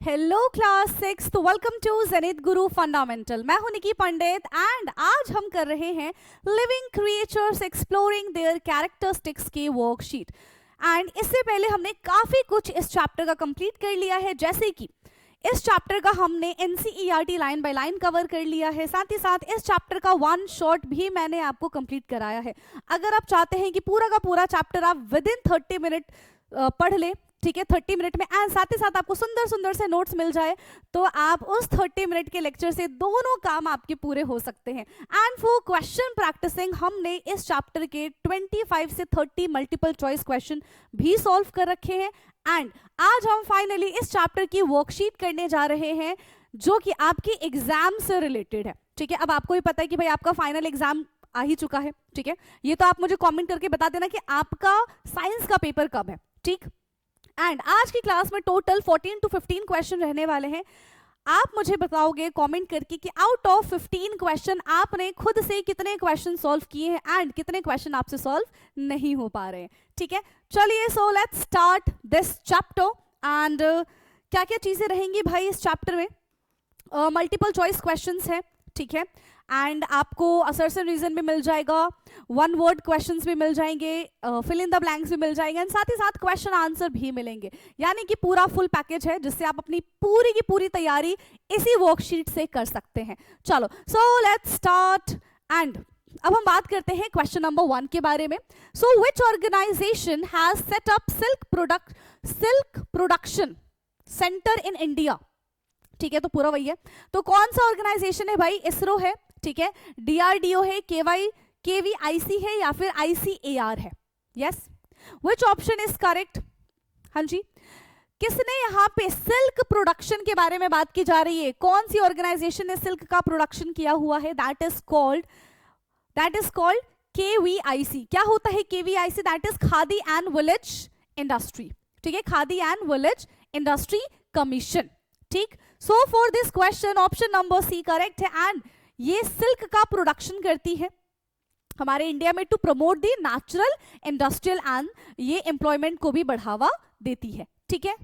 Hello class 6, welcome to Zenith Guru fundamental. मैं हूं निकी पंडित and आज हम कर रहे हैं living creatures exploring there characteristics की वर्कशीट। एंड इससे पहले हमने काफ़ी कुछ इस चैप्टर का कंप्लीट कर लिया है, जैसे कि इस चैप्टर का हमने NCERT line by line cover कर लिया है, साथ ही साथ इस चैप्टर का वन शॉट भी मैंने आपको कंप्लीट कराया है। अगर आप चाहते हैं कि पूरा का पूरा चैप्टर आप विद इन 30 मिनट पढ़ ले, ठीक है, 30 मिनट में, एंड साथ ही साथ आपको सुंदर सुंदर से नोट्स मिल जाए, तो आप उस 30 मिनट के लेक्चर से दोनों काम आपके पूरे हो सकते हैं। एंड फॉर क्वेश्चन प्रैक्टिसिंग हमने इस चैप्टर के 25 से 30 मल्टीपल चॉइस क्वेश्चन भी सॉल्व कर रखे हैं। एंड आज हम फाइनली इस चैप्टर की वर्कशीट करने जा रहे हैं जो कि आपके एग्जाम से रिलेटेड है। ठीक है, अब आपको भी पता है कि भाई आपका फाइनल एग्जाम आ ही चुका है। ठीक है, ये तो आप मुझे कमेंट करके बता देना कि आपका साइंस का पेपर कब है। ठीक, एंड आज की क्लास में टोटल 14 to 15 क्वेश्चन रहने वाले हैं। आप मुझे बताओगे कमेंट करके कि आउट ऑफ 15 क्वेश्चन आपने खुद से कितने क्वेश्चन सॉल्व किए हैं एंड कितने क्वेश्चन आपसे सॉल्व नहीं हो पा रहे हैं। ठीक है, चलिए so let's start this chapter. And क्या क्या चीजें रहेंगी भाई इस चैप्टर में? मल्टीपल चॉइस क्वेश्चंस है, ठीक है, एंड आपको असर्शन रीजन भी मिल जाएगा, वन वर्ड क्वेश्चंस भी मिल जाएंगे, फिल इन द ब्लैंक्स भी मिल जाएंगे, एंड साथ ही साथ क्वेश्चन आंसर भी मिलेंगे। यानी कि पूरा फुल पैकेज है जिससे आप अपनी पूरी की पूरी तैयारी इसी वर्कशीट से कर सकते हैं। चलो सो लेट्स स्टार्ट। एंड अब हम बात करते हैं क्वेश्चन नंबर 1 के बारे में। So which organisation has set up silk production centre in India? ठीक है, तो पूरा वही है। तो कौन सा ऑर्गेनाइजेशन है भाई? इसरो है, ठीक है, DRDO है, KVIC है, या फिर ICAR है? Yes, which option is correct? हाँ जी, किसने यहाँ पे सिल्क प्रोडक्शन के बारे में बात की जा रही है? कौन सी ऑर्गेनाइजेशन ने सिल्क का प्रोडक्शन किया हुआ है? That is called KVIC। क्या होता है KVIC? That is Khadi and village industry. ठीक है, Khadi and village industry commission. ठीक, so for this question option number C correct है। एंड ये सिल्क का प्रोडक्शन करती है हमारे इंडिया में to promote the natural industrial and ये एम्प्लॉयमेंट को भी बढ़ावा देती है। ठीक है,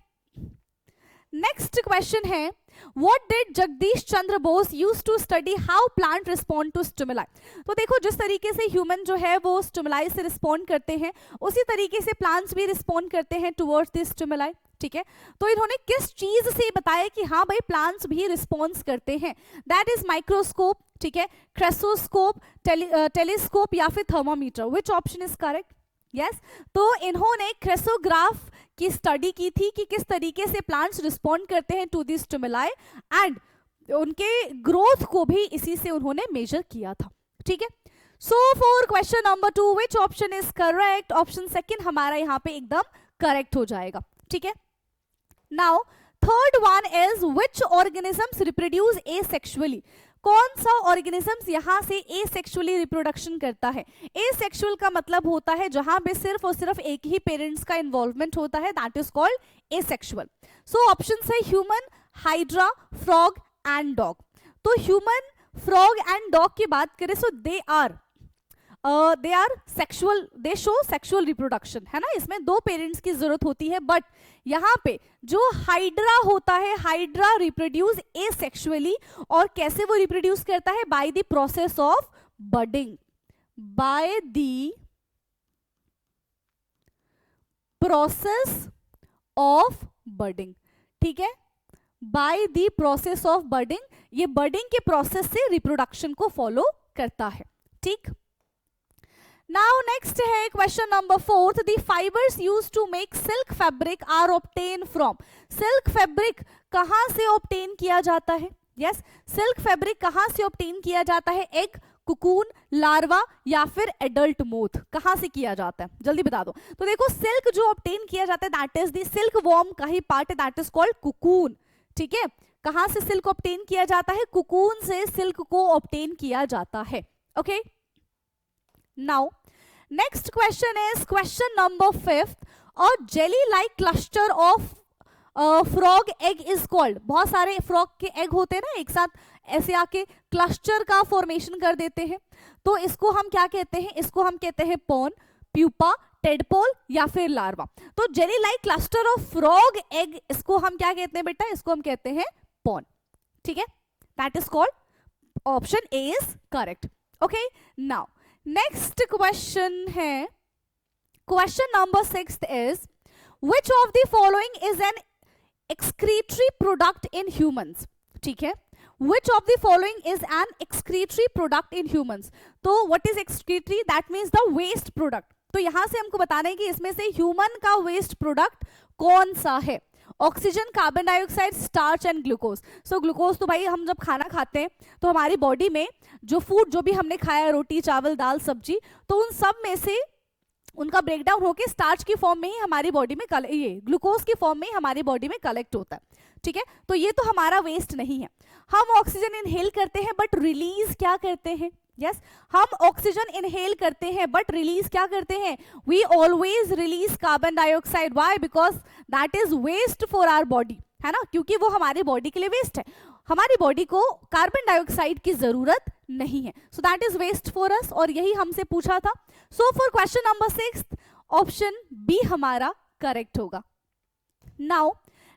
नेक्स्ट क्वेश्चन है what did Jagdish Chandra Bose use to study how plant respond to stimuli? तो देखो, जिस तरीके से ह्यूमन जो है वो स्टिमुलाई से रिस्पॉन्ड करते हैं, उसी तरीके से प्लांट्स भी रिस्पॉन्ड करते हैं टुवर्ड्स दिस स्टिमुलाई। ठीक है, तो इन्होंने किस चीज से बताया कि हाँ भाई प्लांट्स भी रिस्पॉन्स करते हैं? दैट इज माइक्रोस्कोप, ठीक है, क्रेसोस्कोप, टेलीस्कोप या फिर thermometer. Which option is correct? Yes, तो इन्होंने क्रेसोग्राफ की स्टडी की थी कि किस तरीके से प्लांट्स रिस्पॉन्ड करते हैं टू दी स्टिमुलाई, एंड उनके ग्रोथ को भी इसी से उन्होंने मेजर किया था। ठीक है, सो for question number 2 which option is correct? Option second हमारा यहाँ पे एकदम करेक्ट हो जाएगा। ठीक है, now third one is which organisms reproduce asexually? कौन सा ऑर्गेनिजम्स यहां से एसेक्सुअली रिप्रोडक्शन करता है? एसेक्सुअल का मतलब होता है जहां पे सिर्फ और सिर्फ एक ही पेरेंट्स का इन्वॉल्वमेंट होता है, that is called asexual. So option है human, hydra, frog and dog. तो ह्यूमन, फ्रॉग एंड डॉग की बात करें so they are sexual, they show sexual reproduction, है ना, इसमें 2 पेरेंट्स की जरूरत होती है। बट यहाँ पे जो हाइड्रा होता है, हाइड्रा रिप्रोड्यूस एसेक्सुअली, और कैसे वो रिप्रोड्यूस करता है? By the process of budding, by the process of budding. ठीक है, by the process of budding, ये बडिंग के प्रोसेस से रिप्रोडक्शन को फॉलो करता है। ठीक, नाउ नेक्स्ट है question number 4 the fibres used to make silk fabric are obtain from? Silk fabric कहां से ऑब्टेन किया जाता है? यस, सिल्क फैब्रिक कहां से ऑब्टेन किया जाता है? एग, कुकून, लार्वा या फिर एडल्ट मोथ? कहां से किया जाता है? जल्दी बता दो। तो देखो, सिल्क जो ऑब्टेन किया जाता है that is the silk worm का ही पार्ट है, दैट इज कॉल्ड कुकून। ठीक है, कहां से सिल्क ऑब्टेन किया जाता है? कुकून से सिल्क को ऑब्टेन किया जाता है। Okay, now next question is question number 5 और jelly like cluster of frog egg is called? बहुत सारे फ्रॉग के एग होते हैं ना, एक साथ ऐसे आके क्लस्टर का फॉर्मेशन कर देते हैं, तो इसको हम क्या कहते हैं? इसको हम कहते हैं पॉन। प्यूपा, टेडपोल या फिर लार्वा। तो jelly like cluster of frog egg, इसको हम क्या कहते हैं बेटा, इसको हम कहते हैं पॉन, ठीक है, that is called, option A is correct. Okay, now next question है, question number 6 is which of the following is an excretory product in humans, ठीक है, which of the following is an excretory product in humans। तो what is excretory, that means the waste product। तो यहां से हमको बताना है कि इसमें से ह्यूमन का वेस्ट प्रोडक्ट कौन सा है। Oxygen, carbon dioxide, starch and glucose. So glucose तो भाई हम जब खाना खाते हैं तो हमारी बॉडी में जो फूड जो भी हमने खाया, रोटी, चावल, दाल, सब्जी, तो उन सब में से उनका ब्रेकडाउन होकर स्टार्च की फॉर्म में ही हमारी बॉडी में ये ग्लूकोज की फॉर्म में ही हमारी बॉडी में कलेक्ट होता है, ठीक है। तो ये तो हमारा वेस्ट नहीं है। हम ऑक्सीजन इनहेल करते हैं बट रिलीज क्या करते हैं, यस, हम ऑक्सीजन इनहेल करते हैं बट रिलीज क्या करते हैं, we always release carbon dioxide. Why? Because that is waste for our body, है ना, क्योंकि वो हमारी बॉडी के लिए वेस्ट है। हमारी बॉडी को कार्बन डाइऑक्साइड की जरूरत नहीं है, so that is waste for us, और यही हमसे पूछा था। So for question number 6 option B हमारा करेक्ट होगा। Now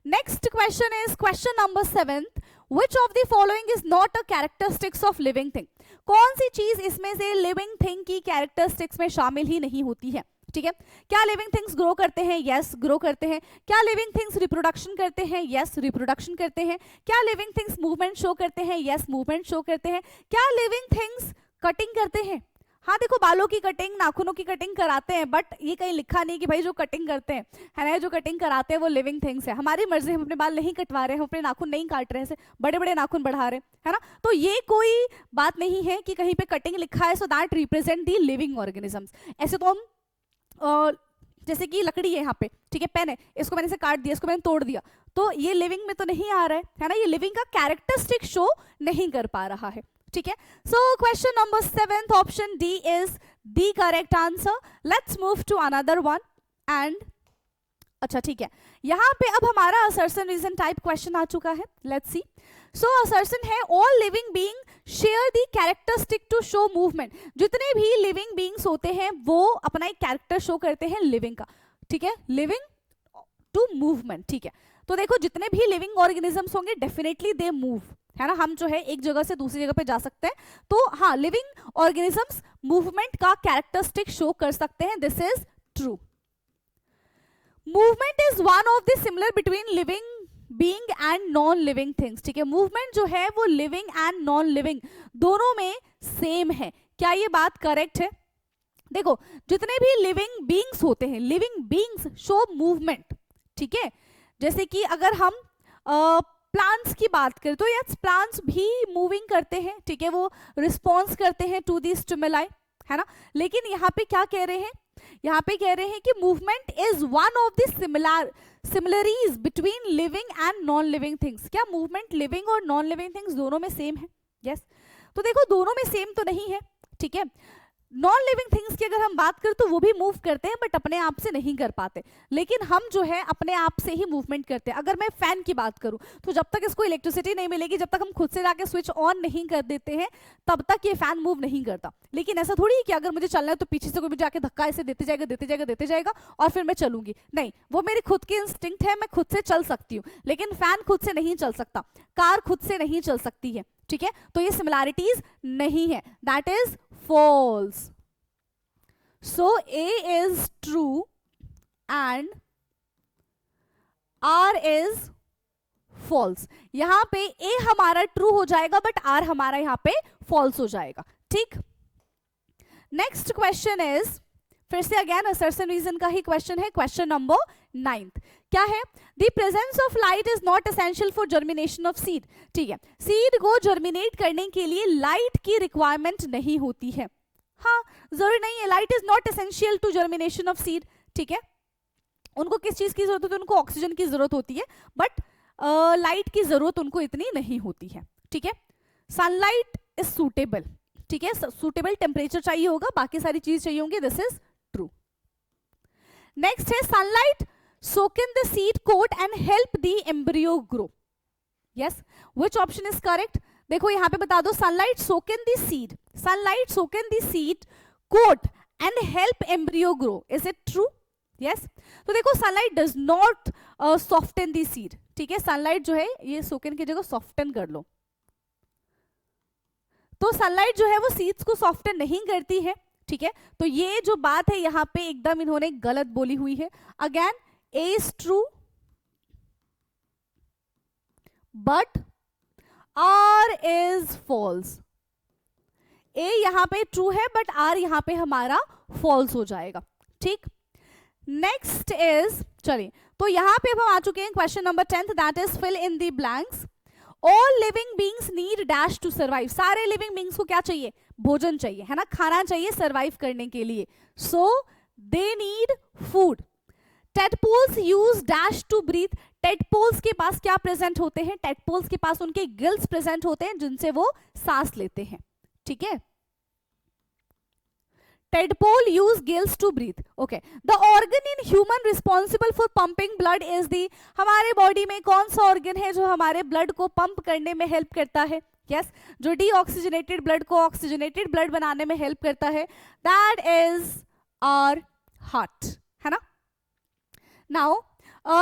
next question is question number 7, which of the following is not a characteristics of living thing। कौन सी चीज इसमें से लिविंग थिंग की कैरेक्टरिस्टिक्स में शामिल ही नहीं होती है, ठीक है। क्या लिविंग थिंग्स ग्रो करते हैं? यस, ग्रो करते हैं। क्या लिविंग थिंग्स रिप्रोडक्शन करते हैं? यस, रिप्रोडक्शन करते हैं। क्या लिविंग थिंग्स मूवमेंट शो करते हैं? यस, मूवमेंट शो करते हैं। क्या लिविंग थिंग्स कटिंग करते हैं? हाँ, देखो, बालों की कटिंग, नाखूनों की कटिंग कराते हैं, बट ये कहीं लिखा नहीं कि भाई जो कटिंग करते हैं, है ना, जो कटिंग कराते हैं वो लिविंग थिंग्स है। हमारी मर्जी, हम अपने बाल नहीं कटवा रहे हैं, हम अपने नाखून नहीं काट रहे हैं, बड़े बड़े नाखून बढ़ा रहे हैं, है ना। तो ये कोई बात नहीं है कि कहीं पे कटिंग लिखा है so that represent the living organisms. ऐसे तो हम जैसे कि लकड़ी है यहाँ पे, ठीक है, पेन है, इसको मैंने से काट दिया, इसको मैंने तोड़ दिया, तो ये लिविंग में तो नहीं आ रहा है ना, ये लिविंग का कैरेक्टरिस्टिक शो नहीं कर पा रहा है, ठीक है। So question number 7 option D is the correct answer. Let's move to another one and अच्छा, ठीक है, यहाँ पे अब हमारा असर्शन रीजन टाइप क्वेश्चन आ चुका है। Let's see. सो असर्शन है all living being share the characteristic to show movement. जितने भी लिविंग बीइंग्स होते हैं वो अपना एक कैरेक्टर शो करते हैं लिविंग का, ठीक है, लिविंग टू मूवमेंट, ठीक है। तो देखो, जितने भी लिविंग ऑर्गेनिजम्स होंगे डेफिनेटली दे मूव, है ना, हम जो है एक जगह से दूसरी जगह पे जा सकते हैं। तो हाँ, लिविंग ऑर्गेनिजम्स मूवमेंट का कैरेक्टरिस्टिक शो कर सकते हैं, this is true. Movement is one of the similar between living being and non living things, ठीक है। मूवमेंट जो है वो लिविंग एंड नॉन लिविंग दोनों में सेम है। क्या ये बात करेक्ट है? देखो, जितने भी लिविंग बीइंग्स होते हैं, लिविंग बीइंग्स शो मूवमेंट, ठीक है। जैसे कि अगर हम प्लांट्स की बात करें तो यस, प्लांट्स भी मूविंग करते हैं, ठीक है, वो रिस्पॉन्स करते हैं टू दी स्टिमुलाई, है ना। लेकिन यहाँ पे क्या कह रहे हैं, यहाँ पे कह रहे हैं कि movement is one of the similarities between living and non living things. क्या मूवमेंट लिविंग और नॉन लिविंग थिंग्स दोनों में सेम है? यस। तो देखो, दोनों में सेम तो नहीं है, ठीक है। नॉन लिविंग थिंग्स की अगर हम बात करें तो वो भी मूव करते हैं बट अपने आप से नहीं कर पाते, लेकिन हम जो है अपने आप से ही मूवमेंट करते हैं। अगर मैं फैन की बात करूं तो जब तक इसको इलेक्ट्रिसिटी नहीं मिलेगी, जब तक हम खुद से जाके स्विच ऑन नहीं कर देते हैं, तब तक ये फैन मूव नहीं करता। लेकिन ऐसा थोड़ी है कि अगर मुझे चलना है तो पीछे से कोई भी जाके धक्का ऐसे देते जाएगा और फिर मैं चलूंगी, नहीं, वो मेरी खुद की इंस्टिंक्ट है, मैं खुद से चल सकती हूँ, लेकिन फैन खुद से नहीं चल सकता, कार खुद से नहीं चल सकती है, ठीक है। तो ये सिमिलैरिटीज नहीं है, that is false. So A is true and R is false. यहां पे A हमारा ट्रू हो जाएगा बट R हमारा यहां पे false हो जाएगा, ठीक। नेक्स्ट क्वेश्चन इज फिर से अगेन असर्शन रीजन का ही क्वेश्चन है, क्वेश्चन नंबर 9। क्या है? The presence of light is not essential for germination of seed, ठीक है। सीड को जर्मिनेट करने के लिए लाइट की रिक्वायरमेंट नहीं होती है, हाँ, जरूरी नहीं है, light is not essential to germination of seed, ठीक है। उनको किस चीज की जरूरत होती है? उनको ऑक्सीजन की जरूरत होती है, बट लाइट की जरूरत उनको इतनी नहीं होती है, ठीक है। सनलाइट इज सूटेबल, ठीक है, सूटेबल टेम्परेचर चाहिए होगा, बाकी सारी चीज चाहिए होंगी, दिस इज ट्रू। नेक्स्ट है sunlight soak in the seed coat and help the embryo grow. Yes, which option is correct? देखो यहाँ पे बता दो, sunlight soak in the seed coat and help embryo grow. Is it true? Yes. तो देखो sunlight does not soften the seed. ठीक है, sunlight जो है ये सोकन की जगह सॉफ्टन कर लो. तो सनलाइट जो है वो सीड्स को सॉफ्टन नहीं करती है. ठीक है, तो ये जो बात है यहाँ पे एकदम इन्होंने गलत बोली हुई है. Again A is true but R is false. A यहां पे ट्रू है बट आर यहां पे हमारा फॉल्स हो जाएगा. ठीक, नेक्स्ट इज, चलिए तो यहां पे अब हम आ चुके हैं question number 10th, that is fill in the blanks. All living beings need dash to survive. सारे लिविंग बींग्स को क्या चाहिए? भोजन चाहिए, है ना, खाना चाहिए सर्वाइव करने के लिए. So they need food. Tadpoles use dash to breathe. Tadpoles के पास क्या प्रेजेंट होते हैं? टेडपोल्स के पास उनके गिल्स प्रेजेंट होते हैं जिनसे वो सांस लेते हैं. ठीक है, tadpole use gills to breathe. Okay, the organ in human responsible for pumping blood is the. हमारे बॉडी में कौन सा ऑर्गन है जो हमारे ब्लड को पंप करने में हेल्प करता है? यस, जो डीऑक्सीजनेटेड ब्लड को ऑक्सीजनेटेड ब्लड बनाने में हेल्प करता है, दैट इज आवर हार्ट, है ना. Now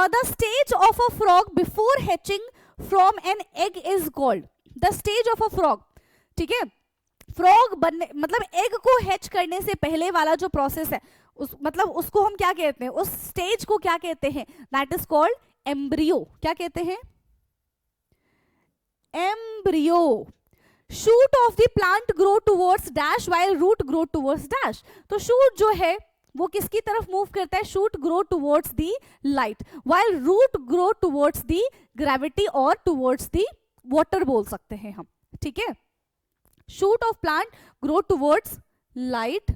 the stage of a frog before hatching from an egg is called. The stage of a frog. ठीक है, फ्रॉग बनने मतलब एग को हैच करने से पहले वाला जो प्रोसेस है उस मतलब उसको हम क्या कहते हैं? उस स्टेज को क्या कहते हैं? That is called embryo. क्या कहते हैं? Embryo. Shoot of the plant grow towards dash while root grow towards dash. तो शूट जो है वो किसकी तरफ मूव करता है? Shoot grow towards the light while root grow towards the gravity और टुवर्ड्स द वाटर बोल सकते हैं हम. ठीक है, shoot of plant grow towards light.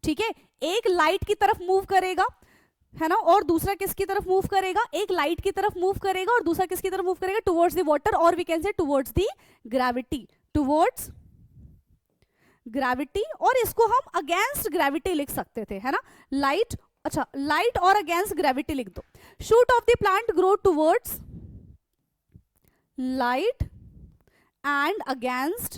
ठीक है, एक लाइट की तरफ मूव करेगा, है ना, और दूसरा किसकी तरफ मूव करेगा? एक लाइट की तरफ मूव करेगा और दूसरा किसकी तरफ मूव करेगा? टुवर्ड्स द वाटर, और we can say towards the gravity. Towards gravity, और इसको हम अगेंस्ट ग्रेविटी लिख सकते थे, है ना. लाइट, अच्छा लाइट और अगेंस्ट ग्रेविटी लिख दो. Shoot of the plant grow towards light and against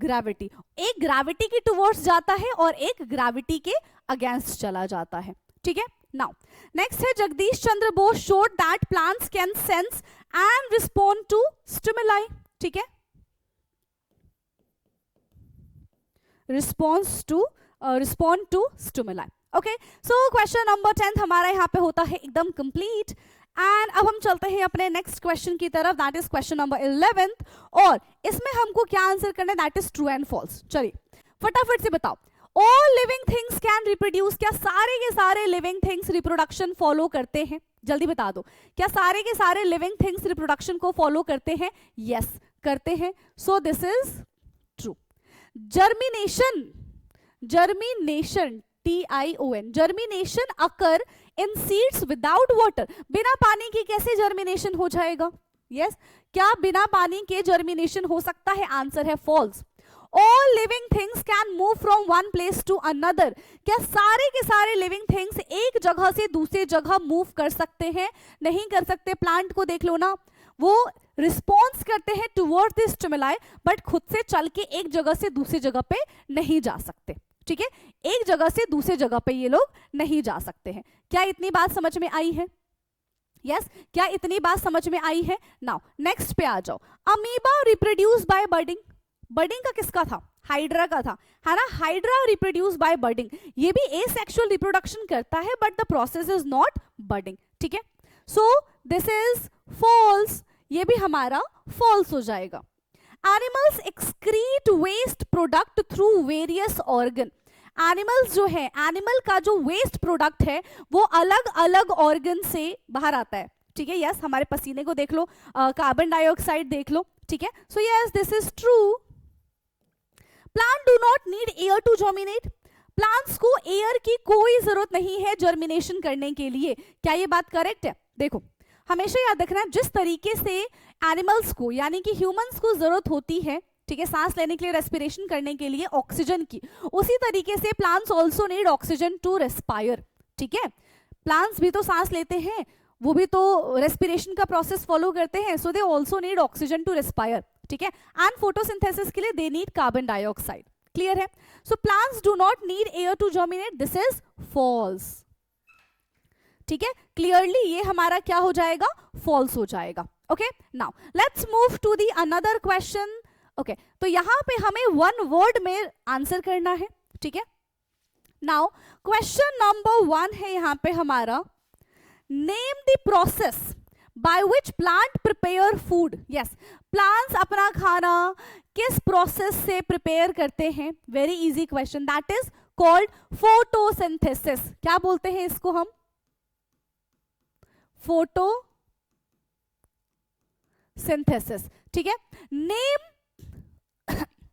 gravity. एक ग्रेविटी की टुवर्ड्स जाता है और एक ग्रेविटी के अगेंस्ट चला जाता है. ठीक है, नाउ नेक्स्ट है Jagdish Chandra Bose showed that plants can sense and respond to stimuli. ठीक है, respond to stimuli. Okay, so question number 10 हमारा यहाँ पे होता है एकदम कंप्लीट. एंड अब हम चलते हैं अपने नेक्स्ट क्वेश्चन की तरफ, that is question number 11th. और इसमें हमको क्या आंसर करना है? That is true and false. चलिए फटाफट से बताओ. All living things can reproduce. क्या सारे के सारे लिविंग थिंग्स रिप्रोडक्शन फॉलो करते हैं? जल्दी बता दो, क्या सारे के सारे लिविंग थिंग्स रिप्रोडक्शन को फॉलो करते हैं? यस, करते हैं. So this is true. Germination, TION, germination occur in seeds without water. बिना पानी के कैसे जर्मिनेशन हो जाएगा? यस, क्या बिना पानी के जर्मिनेशन हो सकता है? आंसर है false. All living things can move from one place to another. क्या सारे के सारे लिविंग थिंग्स एक जगह से दूसरी जगह मूव कर सकते हैं? नहीं कर सकते. प्लांट को देख लो ना, वो रिस्पॉन्स करते हैं टुवर्ड्स द स्टिमुलाई बट खुद से चल के एक जगह से दूसरी जगह पे नहीं जा सकते. ठीक है, एक जगह से दूसरे जगह पे ये लोग नहीं जा सकते हैं. क्या इतनी बात समझ में आई है? यस, क्या इतनी बात समझ में आई है? नाउ नेक्स्ट पे आ जाओ. Amoeba reproduce by budding. Budding का किसका था? हाइड्रा का था, है ना. Hydra reproduce by budding. ये भी एसेक्सुअल रिप्रोडक्शन करता है but the process is not budding. ठीक है, सो दिस इज फॉल्स. ये भी हमारा फॉल्स हो जाएगा. Animals excrete waste product through various organ. Animals जो है, एनिमल का जो वेस्ट प्रोडक्ट है वो अलग अलग ऑर्गन से बाहर आता है. ठीक है, यस, हमारे पसीने को देख लो, कार्बन डाइऑक्साइड देख लो. ठीक है, so yes this is true. Plant do not need air to germinate. Plants को एयर की कोई जरूरत नहीं है जर्मिनेशन करने के लिए. क्या ये बात करेक्ट है? देखो, हमेशा याद रखना, जिस तरीके से एनिमल्स को यानी कि ह्यूमंस को जरूरत होती है, ठीक है, सांस लेने के लिए, रेस्पिरेशन करने के लिए ऑक्सीजन की, उसी तरीके से plants also need oxygen to respire. ठीक है, प्लांट्स भी तो सांस लेते हैं, वो भी तो रेस्पिरेशन का प्रोसेस फॉलो करते हैं, so they also need oxygen to respire. ठीक है, एंड फोटोसिंथेसिस के लिए they need carbon dioxide. Clear है? So plants do not need air to germinate, this is false. ठीक है, क्लियरली ये हमारा क्या हो जाएगा, फॉल्स हो जाएगा। Okay, now let's move to the another question. Okay, तो यहां पे हमें वन वर्ड में आंसर करना है। ठीक है, नाउ क्वेश्चन नंबर 1 है यहां पे हमारा, name the process by which plant prepare food. Yes, plants अपना खाना किस प्रोसेस से प्रिपेयर करते हैं? Very easy question, that is called photosynthesis. क्या बोलते हैं इसको हम? फोटोसिंथेसिस। ठीक है,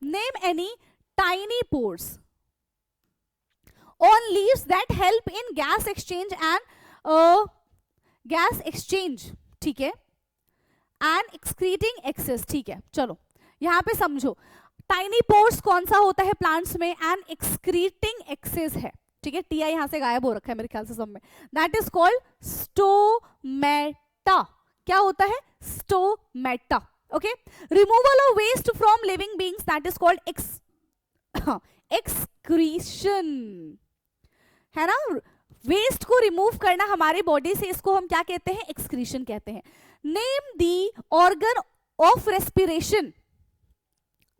name any tiny pores on leaves that help in gas exchange ठीक है, and excreting excess। ठीक है, चलो यहां पे समझो, टाइनी पोर्स कौन सा होता है प्लांट्स में, एंड एक्सक्रीटिंग एक्सेस है। ठीक है, टी आई यहां से गायब हो रखा है मेरे ख्याल से सब में, दैट इज कॉल्ड स्टोमेटा। क्या होता है? Stomata. Okay, removal of waste from living beings, that is called excretion, है ना? वेस्ट को रिमूव करना हमारी बॉडी से, इसको हम क्या कहते हैं? एक्सक्रीशन कहते हैं। Name the organ of respiration,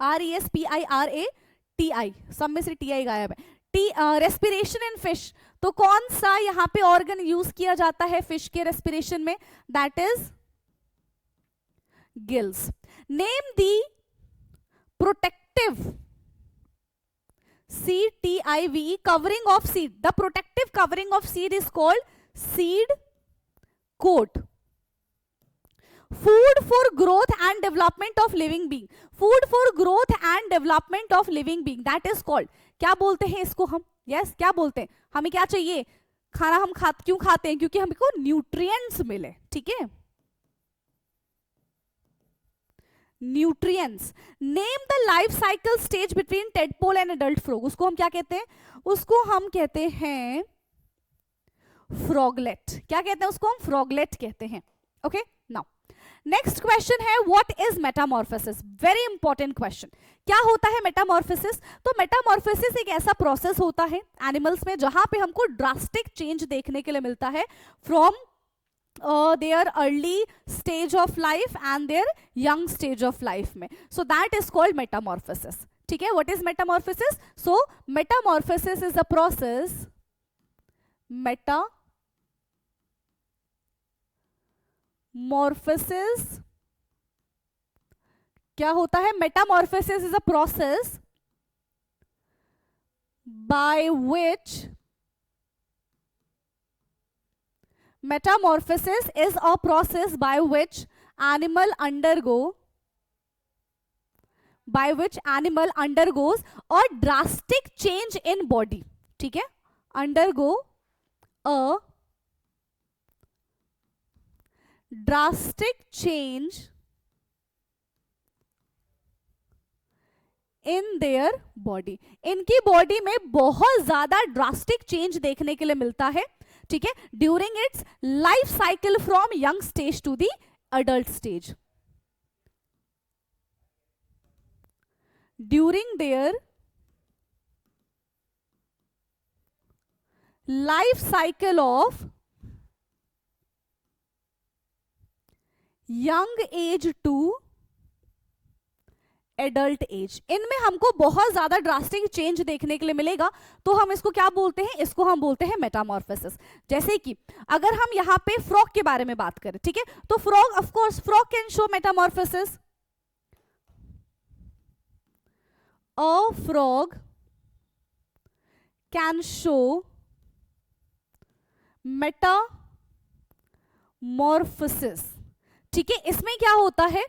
RESPIRATI, सब में से TI गायब है। रेस्पिरेशन इन फिश, तो कौन सा यहां पे ऑर्गन यूज किया जाता है फिश के रेस्पिरेशन में? That is gills. Name the protective, CTIVE, covering of seed, the protective covering of seed is called seed coat. Food for growth and development of living being, food for growth and development of living being, that is called, क्या बोलते हैं इसको हम? yes, क्या बोलते हैं? हमें क्या चाहिए? खाना हम क्यों खाते हैं? क्योंकि हमको न्यूट्रिएंट्स मिले। ठीक है, nutrients. Name the life cycle stage between tadpole and adult frog, उसको हम क्या कहते हैं? उसको हम कहते हैं फ्रॉगलेट। क्या कहते हैं उसको? हम फ्रॉगलेट कहते हैं। ओके, नाउ नेक्स्ट क्वेश्चन है, what is Metamorphosis? Very important question. क्या होता है मेटामॉर्फोसिस? तो मेटामॉर्फोसिस एक ऐसा प्रोसेस होता है एनिमल्स में जहां पे हमको ड्रास्टिक चेंज देखने के लिए मिलता है from their early stage of life and their young stage of life में, so that is called metamorphosis। ठीक है, what is metamorphosis? So metamorphosis is a process, metamorphosis क्या होता है? metamorphosis is a process by which metamorphosis is a process by which animal undergoes a drastic change in body। ठीक है, undergo a drastic change in their body। इनकी body में बहुत ज्यादा drastic change देखने के लिए मिलता है। ठीक है, during its life cycle from young stage to the adult stage. During their life cycle of young age to adult age, इनमें हमको बहुत ज्यादा ड्रास्टिक चेंज देखने के लिए मिलेगा, तो हम इसको क्या बोलते हैं? इसको हम बोलते हैं मेटामॉर्फोसिस। जैसे कि अगर हम यहां पे फ्रॉग के बारे में बात करें, ठीक है, तो frog, of course frog can show Metamorphosis. A frog can show Metamorphosis. ठीक है, इसमें क्या होता है?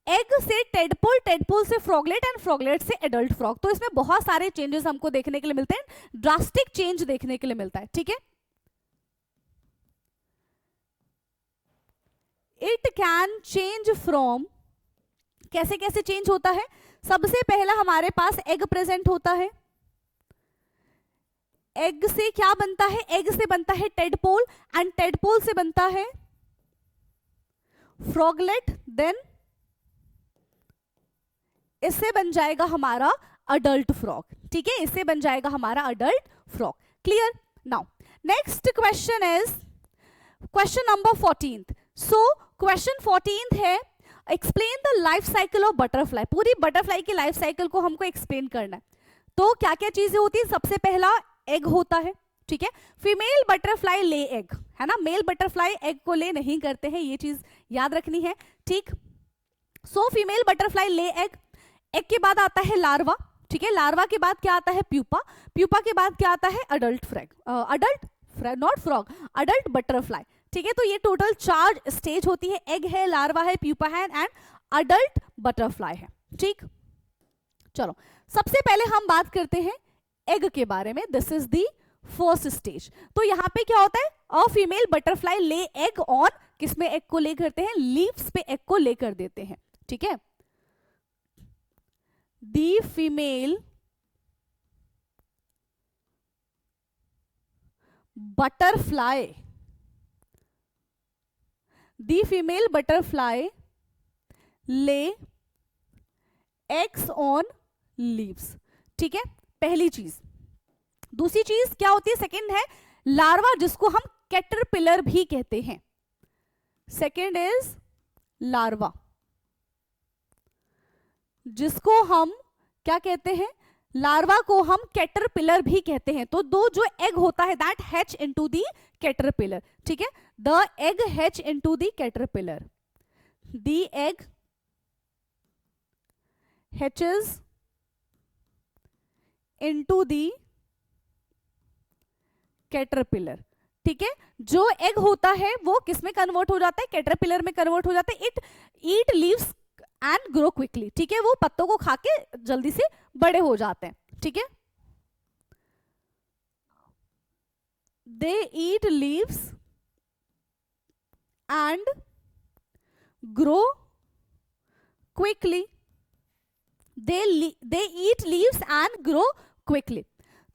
एग से टेडपोल, टेडपोल से फ्रॉगलेट एंड फ्रॉगलेट से एडल्ट फ्रॉग, तो इसमें बहुत सारे चेंजेस हमको देखने के लिए मिलते हैं, ड्रास्टिक चेंज देखने के लिए मिलता है। ठीक है, इट कैन चेंज फ्रॉम, कैसे कैसे चेंज होता है? सबसे पहला हमारे पास एग प्रेजेंट होता है, एग से क्या बनता है? एग से बनता है टेडपोल, एंड टेडपोल से बनता है फ्रॉगलेट, देन इससे बन जाएगा हमारा अडल्ट फ्रॉग, ठीक है, इससे बन जाएगा हमारा adult frog. Clear? Now next question is question number 14th। So question 14th है explain the life cycle of butterfly. पूरी बटरफ्लाई की लाइफ साइकिल को हमको एक्सप्लेन करना है। तो क्या क्या चीजें होती है? सबसे पहला एग होता है, ठीक है, फीमेल बटरफ्लाई ले एग, है ना, मेल बटरफ्लाई एग को ले नहीं करते हैं, ये चीज याद रखनी है, ठीक। सो फीमेल बटरफ्लाई ले एग, एग के बाद आता है लार्वा, ठीक है, लार्वा के बाद क्या आता है? प्यूपा, प्यूपा के बाद क्या आता है? Adult frog, adult not frog, adult butterfly, ठीक है। तो ये टोटल 4 स्टेज होती है, एग है, लार्वा है, प्यूपा है एंड अडल्ट बटरफ्लाई है, ठीक। चलो सबसे पहले हम बात करते हैं एग के बारे में। This is the first stage. तो यहां पे क्या होता है? अ फीमेल बटरफ्लाई ले एग ऑन, किसमें एग को ले करते हैं? लीव्स पे एग को ले कर देते हैं, ठीक है। The female butterfly, the female butterfly lay eggs on leaves, ठीक है, पहली चीज। दूसरी चीज क्या होती है? सेकंड है लार्वा, जिसको हम कैटरपिलर भी कहते हैं। सेकंड इज लार्वा, जिसको हम क्या कहते हैं? लार्वा को हम कैटरपिलर भी कहते हैं। तो दो जो एग होता है that hatch into the caterpillar, ठीक है, the egg hatch into the caterpillar, the egg hatches into the caterpillar, ठीक है। जो एग होता है वो किस में कन्वर्ट हो जाता है? कैटरपिलर में कन्वर्ट हो जाता है। It eat leaves and grow quickly, ठीक है, वो पत्तों को खा के जल्दी से बड़े हो जाते हैं, ठीक है। They eat leaves and grow quickly, they eat leaves and grow quickly.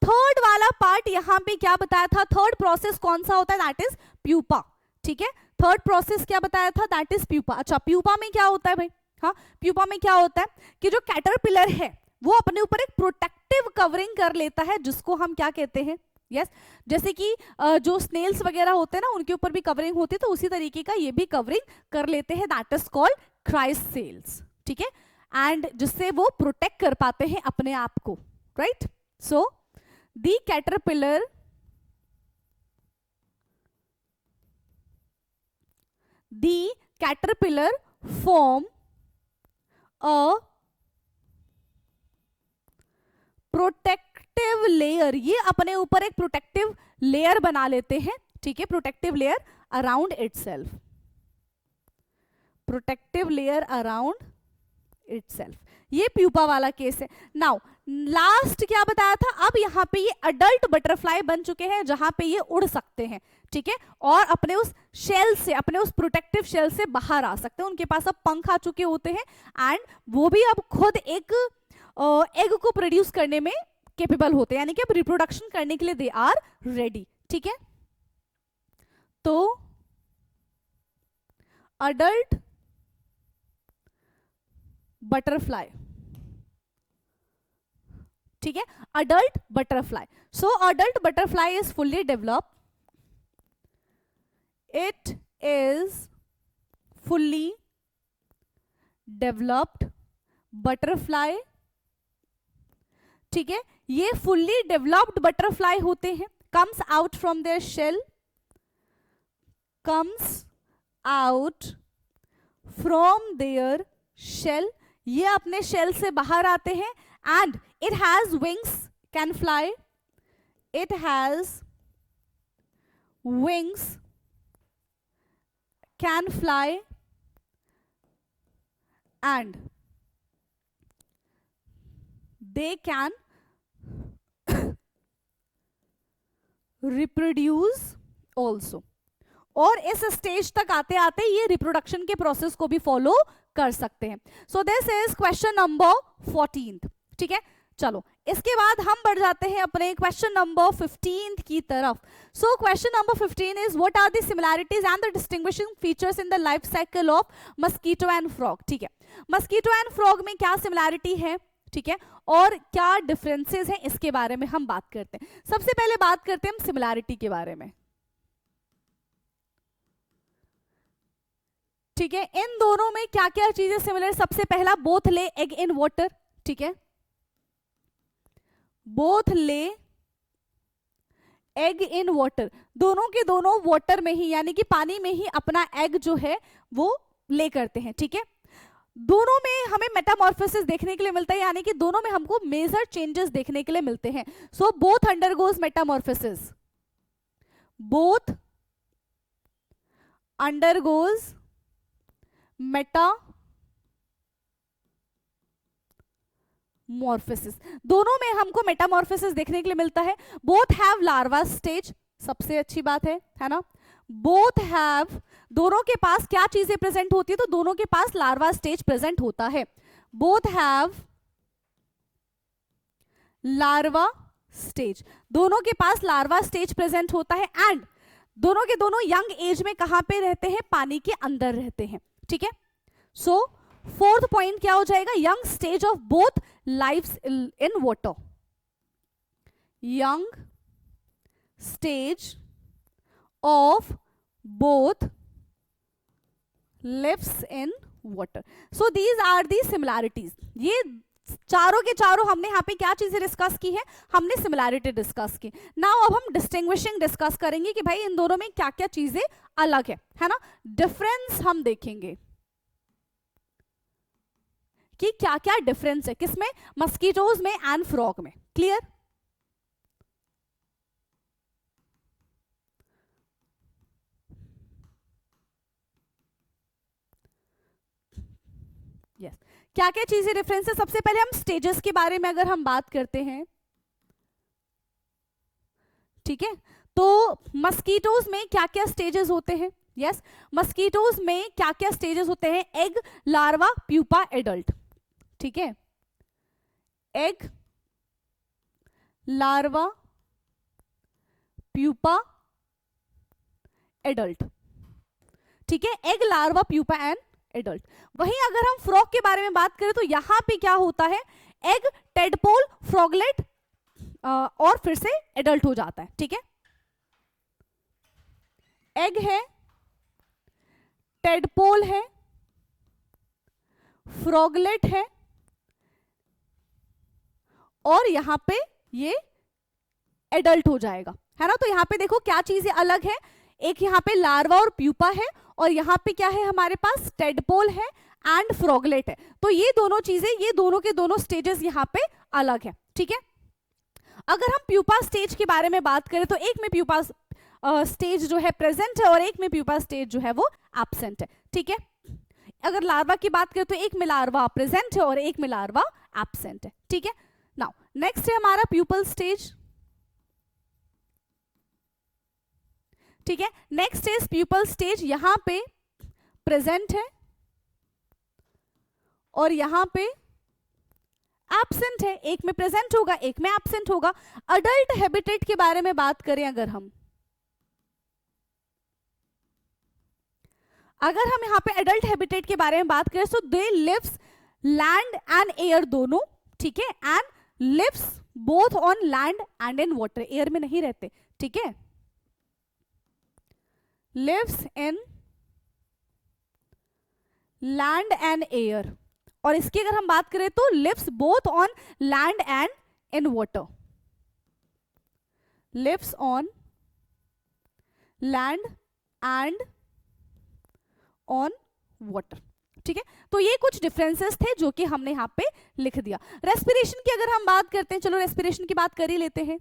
Third वाला पार्ट यहां पे क्या बताया था? थर्ड प्रोसेस कौन सा होता है? दैट इज प्यूपा, ठीक है। थर्ड प्रोसेस क्या बताया था? That is pupa. अच्छा, प्यूपा में क्या होता है भाई? हाँ, प्यूपा में क्या होता है कि जो कैटरपिलर है वो अपने ऊपर एक प्रोटेक्टिव कवरिंग कर लेता है, जिसको हम क्या कहते हैं? यस, जैसे कि जो स्नेल्स वगैरह होते हैं ना, उनके ऊपर भी कवरिंग होती है, तो उसी तरीके का ये भी कवरिंग कर लेते हैं, दैट इज कॉल्ड क्राइसेल्स, ठीक है, एंड जिससे वो प्रोटेक्ट कर पाते हैं अपने आप को, right. So the caterpillar form a protective layer, ये अपने ऊपर एक प्रोटेक्टिव लेयर बना लेते हैं, ठीक है, protective layer around itself, protective layer around itself. ये प्यूपा वाला केस है। नाउ लास्ट क्या बताया था? अब यहाँ पे ये अडल्ट बटरफ्लाई बन चुके हैं, जहां पे ये उड़ सकते हैं, ठीक है, और अपने उस शेल से, अपने उस प्रोटेक्टिव शेल से बाहर आ सकते हैं। उनके पास अब पंख आ चुके होते हैं एंड वो भी अब खुद एक एग को प्रोड्यूस करने में कैपेबल होते हैं, यानी कि अब रिप्रोडक्शन करने के लिए दे आर रेडी, ठीक है। तो अडल्ट बटरफ्लाई, ठीक है, adult butterfly. So adult butterfly is fully developed, it is fully developed butterfly, ठीक है, ये फुल्ली डेवलप्ड बटरफ्लाई होते हैं। Comes out from their shell, comes out from their shell, ये अपने शेल से बाहर आते हैं and it has wings, can fly, it has wings, can fly and they can reproduce also, और इस स्टेज तक आते आते ये रिप्रोडक्शन के प्रोसेस को भी फॉलो कर सकते हैं। So this is question number 14, ठीक है। चलो इसके बाद हम बढ़ जाते हैं अपने क्वेश्चन नंबर 15 की तरफ. So question number 15 is what are the similarities and the distinguishing features in the life cycle of mosquito and frog. ठीक है, मस्कीटो एंड फ्रॉग में क्या सिमिलैरिटी है, ठीक है, और क्या डिफरेंसेस हैं, इसके बारे में हम बात करते हैं. सबसे पहले बात करते हैं हम सिमिलैरिटी के बारे में. ठीक है, इन दोनों में क्या क्या चीजें सिमिलर. सबसे पहला, बोथ ले एग इन वाटर. ठीक है, बोथ ले एग इन वाटर, दोनों के दोनों वाटर में ही यानी कि पानी में ही अपना एग जो है वो ले करते हैं. ठीक है, दोनों में हमें मेटामॉर्फोसिस देखने के लिए मिलता है, यानी कि दोनों में हमको मेजर चेंजेस देखने के लिए मिलते हैं. So both undergoes Metamorphosis, both undergoes Metamorphosis, दोनों में हमको मेटामॉर्फोसिस देखने के लिए मिलता है. बोथ हैव लार्वा स्टेज, सबसे अच्छी बात है ना. बोथ हैव, दोनों के पास क्या चीजें प्रेजेंट होती है, तो दोनों के पास लार्वा स्टेज प्रेजेंट होता है. बोथ हैव लार्वा स्टेज, दोनों के पास लार्वा स्टेज प्रेजेंट होता है. एंड दोनों के दोनों यंग एज में कहां पे रहते हैं, पानी के अंदर रहते हैं. ठीक है, सो फोर्थ पॉइंट क्या हो जाएगा, young stage of both lives in water. Young stage of both lives in water. So these are the similarities. ये चारों के चारों हमने यहाँ पे क्या चीजें डिस्कस की है, हमने सिमिलैरिटी डिस्कस की. नाउ अब हम डिस्टिंग्विशिंग डिस्कस करेंगे कि भाई इन दोनों में क्या क्या चीजें अलग है ना. डिफरेंस हम देखेंगे कि क्या क्या डिफरेंस है, किसमें, मस्कीटोज में एंड फ्रॉग में. क्लियर. यस, क्या क्या चीजें डिफरेंस है. सबसे पहले हम स्टेजेस के बारे में अगर हम बात करते हैं, ठीक है, तो मस्कीटोज में क्या क्या स्टेजेस होते हैं. यस, मस्कीटोज में क्या क्या स्टेजेस होते हैं, एग, लार्वा, प्यूपा, एडल्ट. ठीक है, एग, लार्वा, प्यूपा, एडल्ट. ठीक है, egg, larva, pupa and adult. वहीं अगर हम फ्रॉग के बारे में बात करें तो यहां पे क्या होता है, एग, टेडपोल, फ्रॉगलेट और फिर से एडल्ट हो जाता है. ठीक है, एग है, टेडपोल है, फ्रॉगलेट है और यहां पे ये एडल्ट हो जाएगा, है ना. तो यहां पे देखो क्या चीजें अलग है, एक यहां पे लार्वा और प्यूपा है और यहां पे क्या है हमारे पास, टेडपोल है एंड फ्रॉगलेट है. तो ये दोनों चीजें, ये दोनों के दोनों स्टेजेस यहां पे अलग है. ठीक है, अगर हम प्यूपा स्टेज के बारे में बात करें तो एक में प्यूपा स्टेज जो है प्रेजेंट है और एक में प्यूपा स्टेज जो है वो एब्सेंट है. ठीक है, अगर लार्वा की बात करें तो एक में लार्वा प्रेजेंट है और एक में लार्वा एब्सेंट है. ठीक है, नाउ नेक्स्ट है हमारा प्यूपल स्टेज. ठीक है, नेक्स्ट इज प्यूपल स्टेज, यहां पे प्रेजेंट है और यहां पे एब्सेंट है, एक में प्रेजेंट होगा एक में एब्सेंट होगा. अडल्ट हैबिटेट के बारे में बात करें अगर हम यहां पे एडल्ट हैबिटेट के बारे में बात करें तो they lives land and air दोनों. ठीक है, and lives both on land and in water, air में नहीं रहते. ठीक है, lives in land and air. और इसकी अगर हम बात करें तो lives both on land and in water, lives on land and on water. ठीक है, तो ये कुछ डिफरेंसेस थे जो कि हमने यहां पे लिख दिया. रेस्पिरेशन की अगर हम बात करते हैं, चलो रेस्पिरेशन की बात कर ही लेते हैं.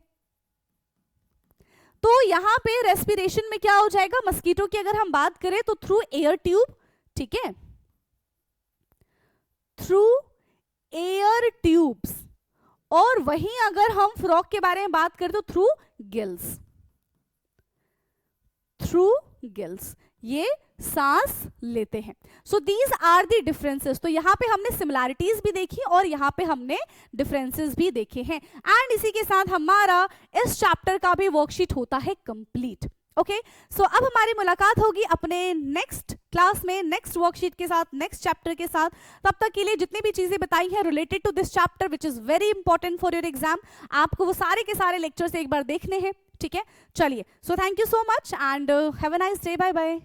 तो यहां पे रेस्पिरेशन में क्या हो जाएगा, मस्कीटो की अगर हम बात करें तो थ्रू एयर ट्यूब. ठीक है, थ्रू एयर ट्यूब्स. और वहीं अगर हम फ्रॉग के बारे में बात करें तो थ्रू गिल्स, थ्रू गिल्स. ये सांस लेते हैं। So these are the differences. तो यहाँ पे हमने सिमिलैरिटीज भी देखी और यहाँ पे हमने डिफरेंसेस भी देखे हैं। एंड इसी के साथ हमारा इस चैप्टर का भी वर्कशीट होता है कंप्लीट। ओके, सो अब हमारी मुलाकात होगी अपने नेक्स्ट क्लास में, नेक्स्ट वर्कशीट के साथ, नेक्स्ट चैप्टर के साथ। तब तक के लिए जितनी भी चीजें बताई हैं related to this chapter which is very important for your exam, आपको वो सारे के सारे लेक्चर्स एक बार देखने हैं। ठीक है, चलिए, so thank you so much and have a nice day, bye bye.